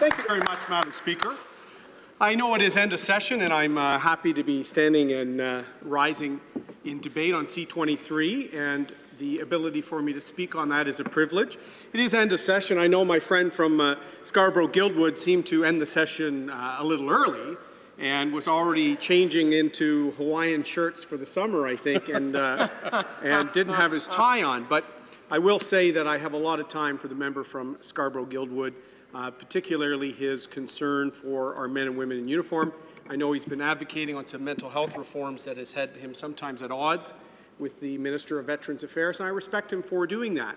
Thank you very much, Madam Speaker. I know it is end of session, and I'm happy to be standing and rising in debate on C-23, and the ability for me to speak on that is a privilege. It is end of session. I know my friend from Scarborough-Guildwood seemed to end the session a little early and was already changing into Hawaiian shirts for the summer, I think, and didn't have his tie on. But I will say that I have a lot of time for the member from Scarborough-Guildwood, particularly his concern for our men and women in uniform. I know he's been advocating on some mental health reforms that has had him sometimes at odds with the Minister of Veterans Affairs, and I respect him for doing that.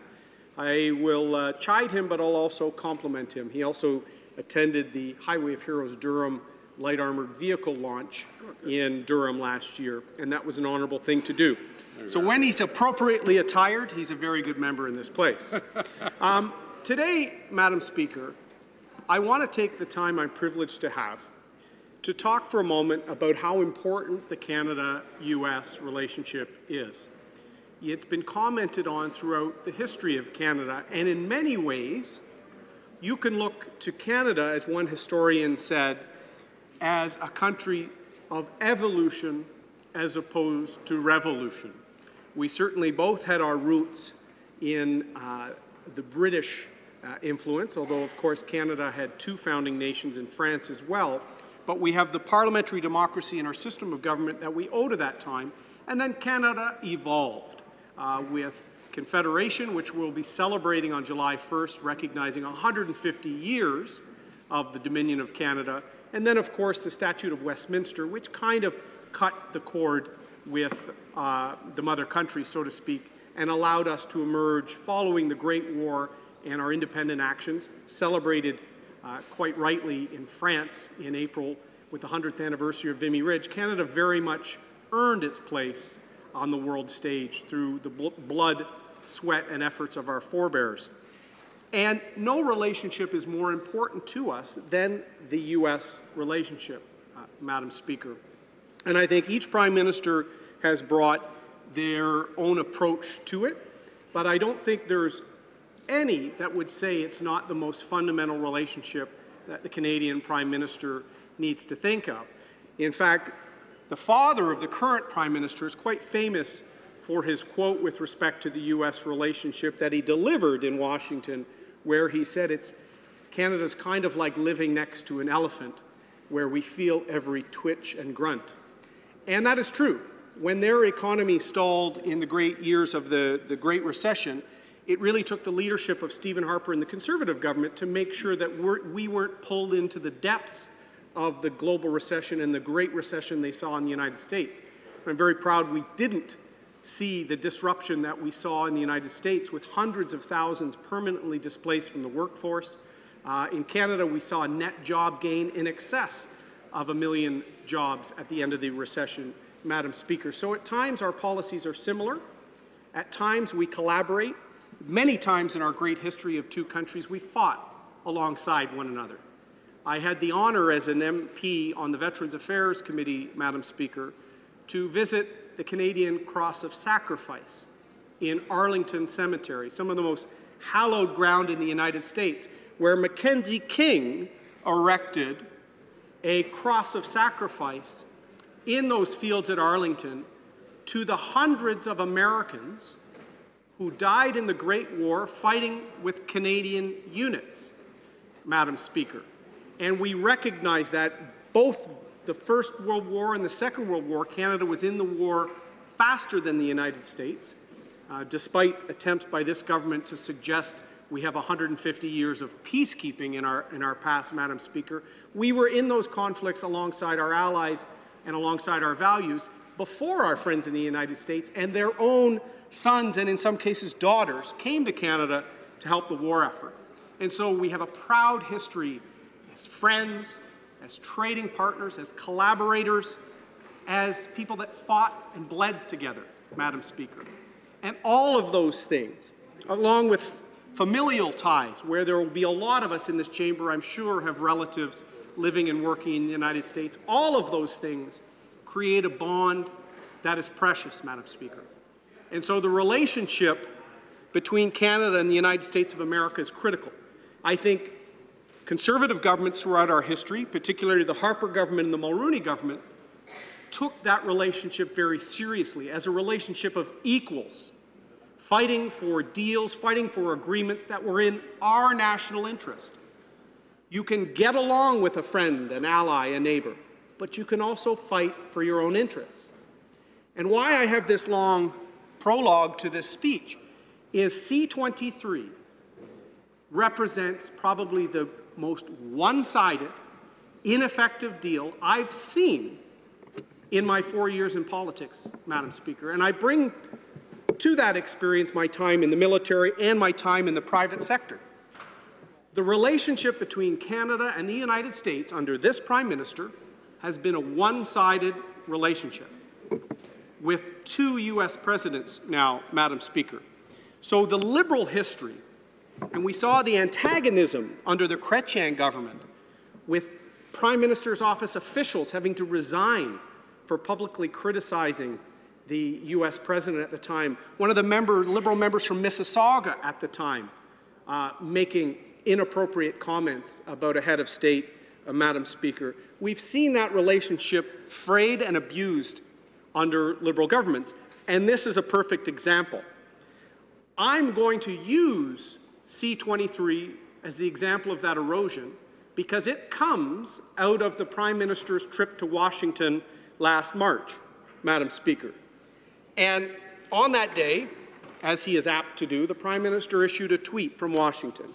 I will chide him, but I'll also compliment him. He also attended the Highway of Heroes Durham light armored vehicle launch in Durham last year, and that was an honorable thing to do. So when he's appropriately attired, he's a very good member in this place. Today, Madam Speaker, I want to take the time I'm privileged to have to talk for a moment about how important the Canada-U.S. relationship is. It's been commented on throughout the history of Canada, and in many ways, you can look to Canada, as one historian said, as a country of evolution as opposed to revolution. We certainly both had our roots in the British influence, although of course Canada had two founding nations in France as well. But we have the parliamentary democracy in our system of government that we owe to that time. And then Canada evolved with Confederation, which we'll be celebrating on July 1st, recognizing 150 years of the Dominion of Canada. And then, of course, the Statute of Westminster, which kind of cut the cord with the mother country, so to speak, and allowed us to emerge following the Great War and our independent actions, celebrated quite rightly in France in April with the 100th anniversary of Vimy Ridge. Canada very much earned its place on the world stage through the blood, sweat, and efforts of our forebears. And no relationship is more important to us than the U.S. relationship, Madam Speaker. And I think each Prime Minister has brought their own approach to it, but I don't think there's any that would say it's not the most fundamental relationship that the Canadian Prime Minister needs to think of. In fact, the father of the current Prime Minister is quite famous for his quote with respect to the U.S. relationship that he delivered in Washington, where he said Canada's kind of like living next to an elephant, where we feel every twitch and grunt. And that is true. When their economy stalled in the great years of the Great Recession, it really took the leadership of Stephen Harper and the Conservative government to make sure that we weren't pulled into the depths of the global recession and the Great Recession they saw in the United States. I'm very proud we didn't see the disruption that we saw in the United States with hundreds of thousands permanently displaced from the workforce. In Canada, we saw a net job gain in excess of 1 million jobs at the end of the recession, Madam Speaker. So at times our policies are similar. At times we collaborate. Many times in our great history of two countries, we fought alongside one another. I had the honor as an MP on the Veterans Affairs Committee, Madam Speaker, to visit the Canadian Cross of Sacrifice in Arlington Cemetery, some of the most hallowed ground in the United States, where Mackenzie King erected a cross of sacrifice in those fields at Arlington to the hundreds of Americans who died in the Great War fighting with Canadian units, Madam Speaker. And we recognize that both the First World War and the Second World War, Canada was in the war faster than the United States, despite attempts by this government to suggest we have 150 years of peacekeeping in our past, Madam Speaker. We were in those conflicts alongside our allies and alongside our values before our friends in the United States and their own sons and in some cases daughters came to Canada to help the war effort. And so we have a proud history as friends, as trading partners, as collaborators, as people that fought and bled together, Madam Speaker. And all of those things, along with familial ties, where there will be a lot of us in this chamber, I'm sure, have relatives living and working in the United States, all of those things create a bond that is precious, Madam Speaker. And so the relationship between Canada and the United States of America is critical. I think Conservative governments throughout our history, particularly the Harper government and the Mulroney government, took that relationship very seriously as a relationship of equals, fighting for deals, fighting for agreements that were in our national interest. You can get along with a friend, an ally, a neighbor, but you can also fight for your own interests. And why I have this long prologue to this speech is C-23 represents probably the most one-sided, ineffective deal I've seen in my 4 years in politics, Madam Speaker. And I bring to that experience my time in the military and my time in the private sector. The relationship between Canada and the United States under this Prime Minister has been a one-sided relationship with 2 U.S. presidents now, Madam Speaker. So the Liberal history, and we saw the antagonism under the Chrétien government with Prime Minister's office officials having to resign for publicly criticizing the U.S. president at the time. One of the Liberal members from Mississauga at the time making inappropriate comments about a head of state, Madam Speaker. We've seen that relationship frayed and abused under Liberal governments, and this is a perfect example. I'm going to use C-23 as the example of that erosion because it comes out of the Prime Minister's trip to Washington last March, Madam Speaker. And on that day, as he is apt to do, the Prime Minister issued a tweet from Washington.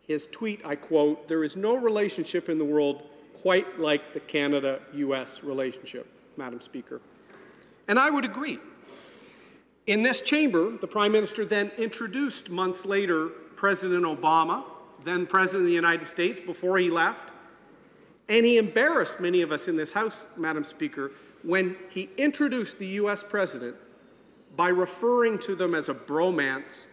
His tweet, I quote, "There is no relationship in the world quite like the Canada-US relationship," Madam Speaker. And I would agree. In this chamber, the Prime Minister then introduced months later President Obama, then President of the United States, before he left, and he embarrassed many of us in this House, Madam Speaker, when he introduced the U.S. President by referring to them as a bromance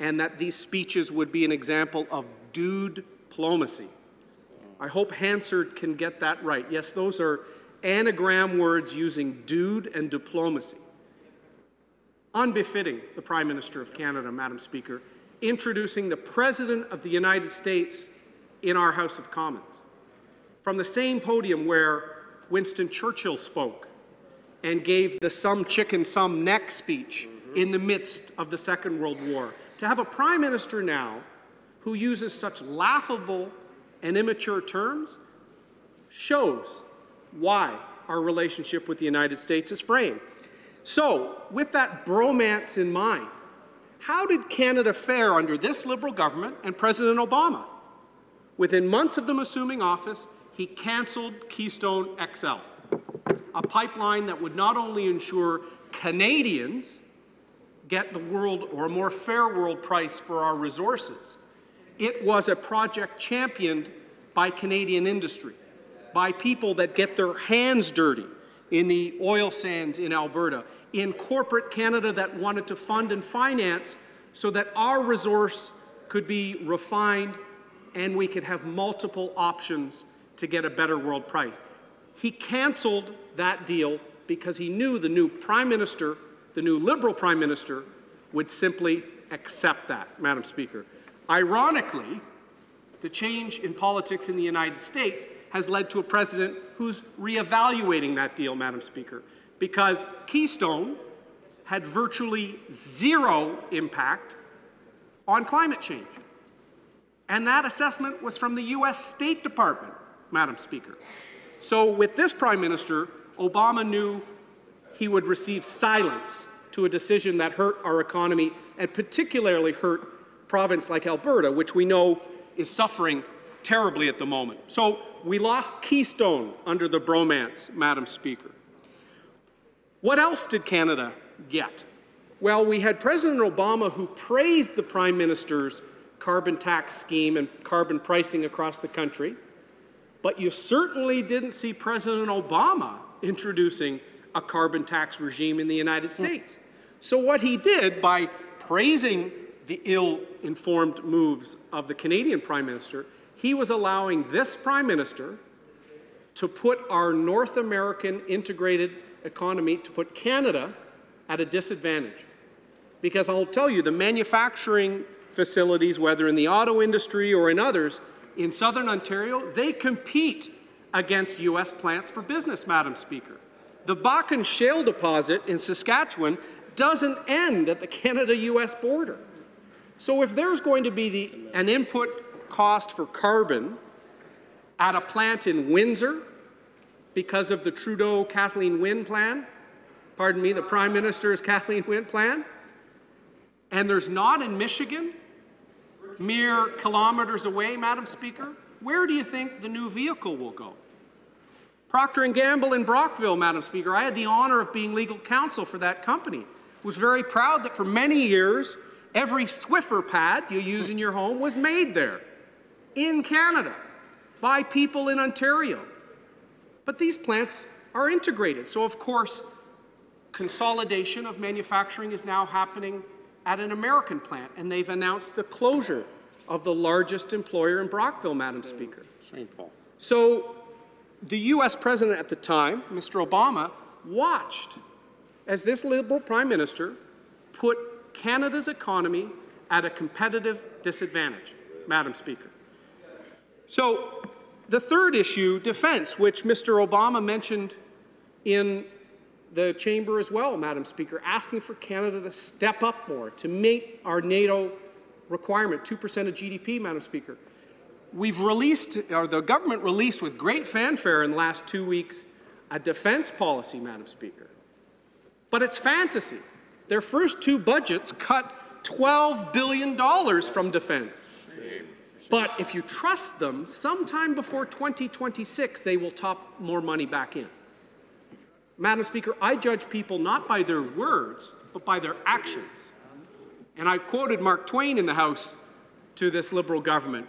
and that these speeches would be an example of dude-plomacy. I hope Hansard can get that right. Yes, those are anagram words using dude and diplomacy. Unbefitting the Prime Minister of Canada, Madam Speaker, introducing the President of the United States in our House of Commons, from the same podium where Winston Churchill spoke and gave the some chicken, some neck speech in the midst of the Second World War. To have a Prime Minister now who uses such laughable and immature terms shows why our relationship with the United States is fraying. So, with that bromance in mind, how did Canada fare under this Liberal government and President Obama? Within months of them assuming office, he cancelled Keystone XL, a pipeline that would not only ensure Canadians get the world or a more fair world price for our resources, it was a project championed by Canadian industry, by people that get their hands dirty in the oil sands in Alberta, in corporate Canada that wanted to fund and finance so that our resource could be refined and we could have multiple options to get a better world price. He cancelled that deal because he knew the new Prime Minister, the new Liberal Prime Minister, would simply accept that, Madam Speaker. Ironically, the change in politics in the United States has led to a president who's reevaluating that deal, Madam Speaker, because Keystone had virtually zero impact on climate change. And that assessment was from the U.S. State Department, Madam Speaker. So with this Prime Minister, Obama knew he would receive silence to a decision that hurt our economy and particularly hurt a province like Alberta, which we know is suffering terribly at the moment. So we lost Keystone under the bromance, Madam Speaker. What else did Canada get? Well, we had President Obama who praised the Prime Minister's carbon tax scheme and carbon pricing across the country, but you certainly didn't see President Obama introducing a carbon tax regime in the United States. So what he did by praising the ill-informed moves of the Canadian Prime Minister, he was allowing this Prime Minister to put our North American integrated economy, to put Canada at a disadvantage. Because I'll tell you, the manufacturing facilities, whether in the auto industry or in others, in southern Ontario, they compete against U.S. plants for business, Madam Speaker. The Bakken shale deposit in Saskatchewan doesn't end at the Canada-U.S. border. So if there's going to be an input cost for carbon at a plant in Windsor because of the Trudeau Kathleen Wynne plan, pardon me, the Prime Minister's Kathleen Wynne plan, and there's not in Michigan, mere kilometers away, Madam Speaker, where do you think the new vehicle will go? Procter & Gamble in Brockville, Madam Speaker, I had the honor of being legal counsel for that company. Was very proud that for many years, every Swiffer pad you use in your home was made there, in Canada, by people in Ontario. But these plants are integrated, so of course, consolidation of manufacturing is now happening at an American plant, and they've announced the closure of the largest employer in Brockville, Madam Speaker. St. Paul. So the U.S. President at the time, Mr. Obama, watched as this Liberal Prime Minister put Canada's economy at a competitive disadvantage, Madam Speaker. So the third issue, defense, which Mr. Obama mentioned in the chamber as well, Madam Speaker, asking for Canada to step up more, to meet our NATO requirement, 2% of GDP, Madam Speaker. We've released, or the government released with great fanfare in the last 2 weeks, a defense policy, Madam Speaker. But it's fantasy. Their first two budgets cut $12 billion from defense. But if you trust them, sometime before 2026, they will top more money back in. Madam Speaker, I judge people not by their words, but by their actions. And I quoted Mark Twain in the House to this Liberal government.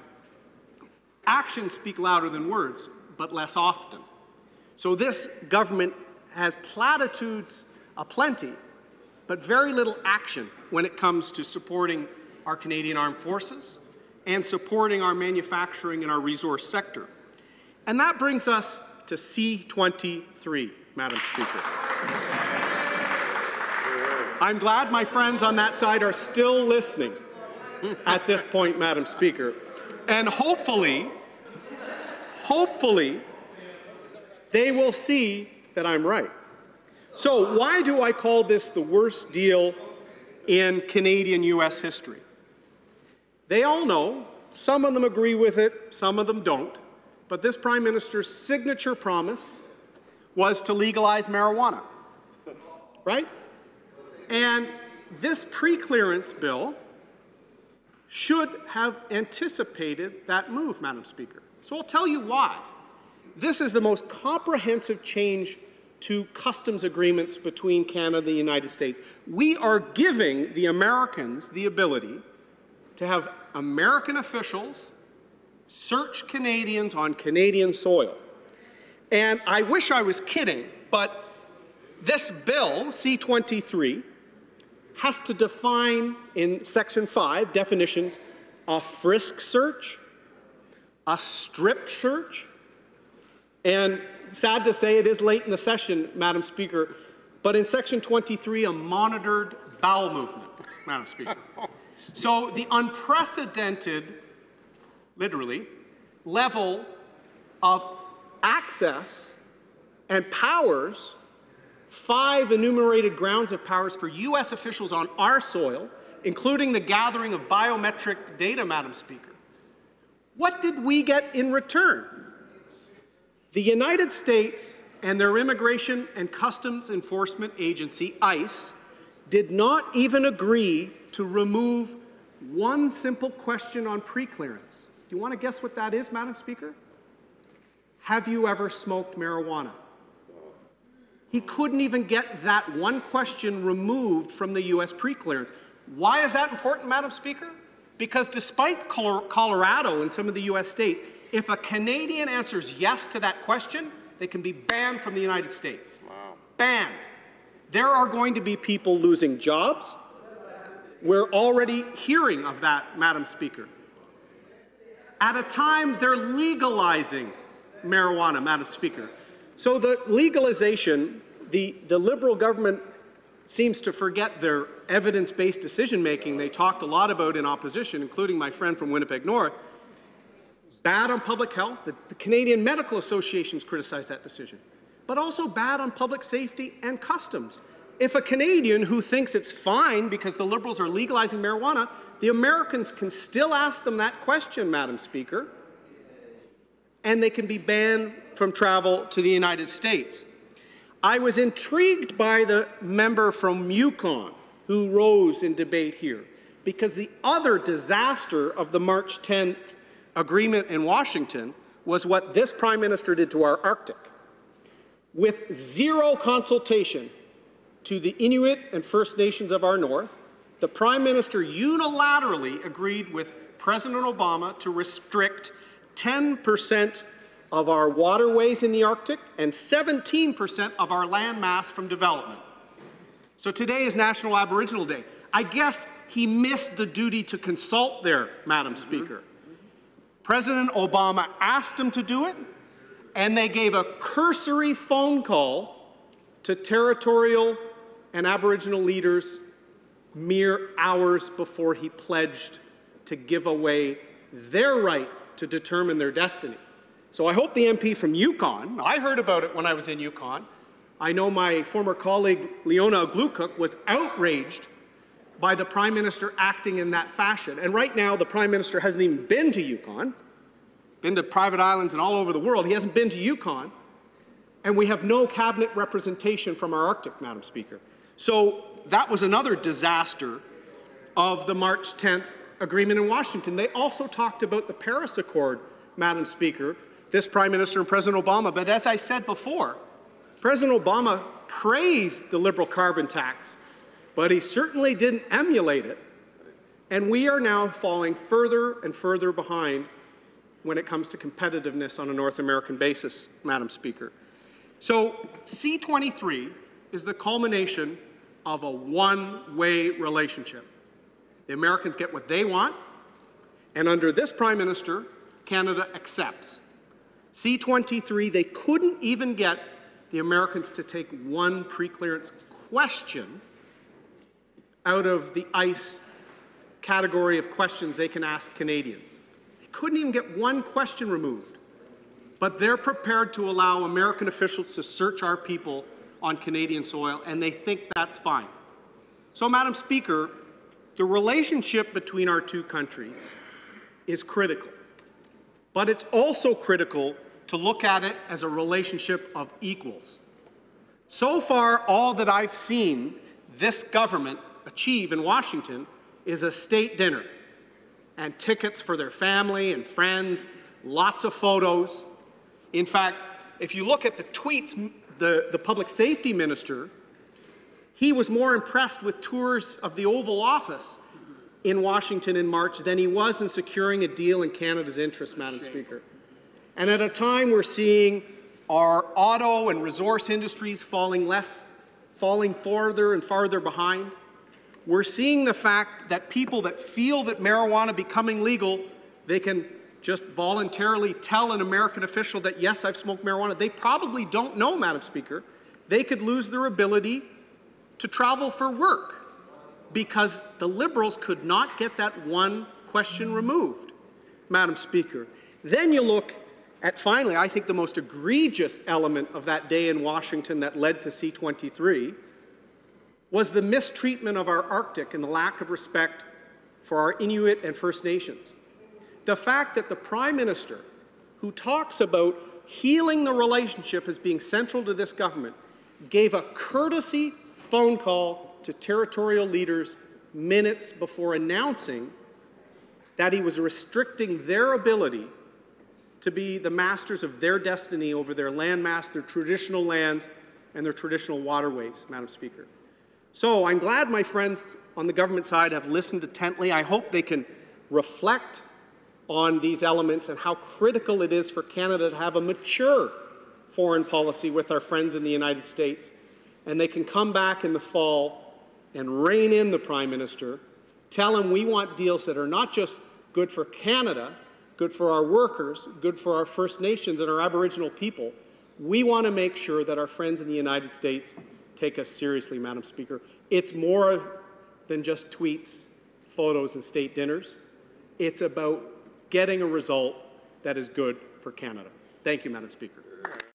Actions speak louder than words, but less often. So this government has platitudes aplenty, but very little action when it comes to supporting our Canadian Armed Forces and supporting our manufacturing and our resource sector. And that brings us to C-23, Madam Speaker. I'm glad my friends on that side are still listening at this point, Madam Speaker. And hopefully, they will see that I'm right. So why do I call this the worst deal in Canadian-U.S. history? They all know, some of them agree with it, some of them don't, but this Prime Minister's signature promise was to legalize marijuana, right? And this pre-clearance bill should have anticipated that move, Madam Speaker. So I'll tell you why. This is the most comprehensive change to customs agreements between Canada and the United States. We are giving the Americans the ability to have American officials search Canadians on Canadian soil. And I wish I was kidding, but this bill, C-23, has to define in Section 5 definitions a frisk search, a strip search, and sad to say it is late in the session, Madam Speaker, but in Section 23, a monitored bowel movement, Madam Speaker. So the unprecedented, literally, level of access and powers, 5 enumerated grounds of powers for U.S. officials on our soil, including the gathering of biometric data, Madam Speaker. What did we get in return? The United States and their Immigration and Customs Enforcement Agency, ICE, did not even agree to remove one simple question on pre-clearance. Do you want to guess what that is, Madam Speaker? Have you ever smoked marijuana? He couldn't even get that one question removed from the U.S. pre-clearance. Why is that important, Madam Speaker? Because despite Colorado and some of the U.S. states, if a Canadian answers yes to that question, they can be banned from the United States. Wow. Banned. There are going to be people losing jobs. We're already hearing of that, Madam Speaker. At a time they're legalizing marijuana, Madam Speaker. So the legalization, the Liberal government seems to forget their evidence-based decision-making they talked a lot about in opposition, including my friend from Winnipeg North. Bad on public health. The Canadian Medical Associations criticized that decision. But also bad on public safety and customs. If a Canadian who thinks it's fine because the Liberals are legalizing marijuana, the Americans can still ask them that question, Madam Speaker, and they can be banned from travel to the United States. I was intrigued by the member from Yukon who rose in debate here, because the other disaster of the March 10th agreement in Washington was what this Prime Minister did to our Arctic. With zero consultation to the Inuit and First Nations of our North, the Prime Minister unilaterally agreed with President Obama to restrict 10% of our waterways in the Arctic and 17% of our land mass from development. So today is National Aboriginal Day. I guess he missed the duty to consult there, Madam Speaker. President Obama asked him to do it, and they gave a cursory phone call to territorial and Aboriginal leaders mere hours before he pledged to give away their right to determine their destiny. So I hope the MP from Yukon, I heard about it when I was in Yukon. I know my former colleague Leona Glukuk was outraged by the Prime Minister acting in that fashion. And right now, the Prime Minister hasn't even been to Yukon, been to private islands and all over the world. He hasn't been to Yukon, and we have no cabinet representation from our Arctic, Madam Speaker. So that was another disaster of the March 10th agreement in Washington. They also talked about the Paris Accord, Madam Speaker, this Prime Minister and President Obama. But as I said before, President Obama praised the Liberal carbon tax, but he certainly didn't emulate it. And we are now falling further and further behind when it comes to competitiveness on a North American basis, Madam Speaker. So C-23 is the culmination of a one-way relationship. The Americans get what they want, and under this Prime Minister, Canada accepts. C-23, they couldn't even get the Americans to take one pre-clearance question out of the ICE category of questions they can ask Canadians. They couldn't even get one question removed, but they're prepared to allow American officials to search our people on Canadian soil, and they think that's fine. So, Madam Speaker, the relationship between our two countries is critical, but it's also critical to look at it as a relationship of equals. So far, all that I've seen this government achieve in Washington is a state dinner and tickets for their family and friends, lots of photos. In fact, if you look at the tweets, the public safety minister, he was more impressed with tours of the Oval Office in Washington in March than he was in securing a deal in Canada's interest, Madam Speaker. And at a time we're seeing our auto and resource industries falling farther and farther behind, we're seeing the fact that people that feel that marijuana becoming legal, they can just voluntarily tell an American official that, yes, I've smoked marijuana. They probably don't know, Madam Speaker. They could lose their ability to travel for work because the Liberals could not get that one question removed, Madam Speaker. Then you look at, finally, I think the most egregious element of that day in Washington that led to C-23 was the mistreatment of our Arctic and the lack of respect for our Inuit and First Nations. The fact that the Prime Minister, who talks about healing the relationship as being central to this government, gave a courtesy phone call to territorial leaders minutes before announcing that he was restricting their ability to be the masters of their destiny over their landmass, their traditional lands, and their traditional waterways, Madam Speaker. So I'm glad my friends on the government side have listened intently. I hope they can reflect on these elements and how critical it is for Canada to have a mature foreign policy with our friends in the United States. And they can come back in the fall and rein in the Prime Minister, tell him we want deals that are not just good for Canada, good for our workers, good for our First Nations and our Aboriginal people. We want to make sure that our friends in the United States take us seriously, Madam Speaker. It's more than just tweets, photos, and state dinners. It's about getting a result that is good for Canada. Thank you, Madam Speaker.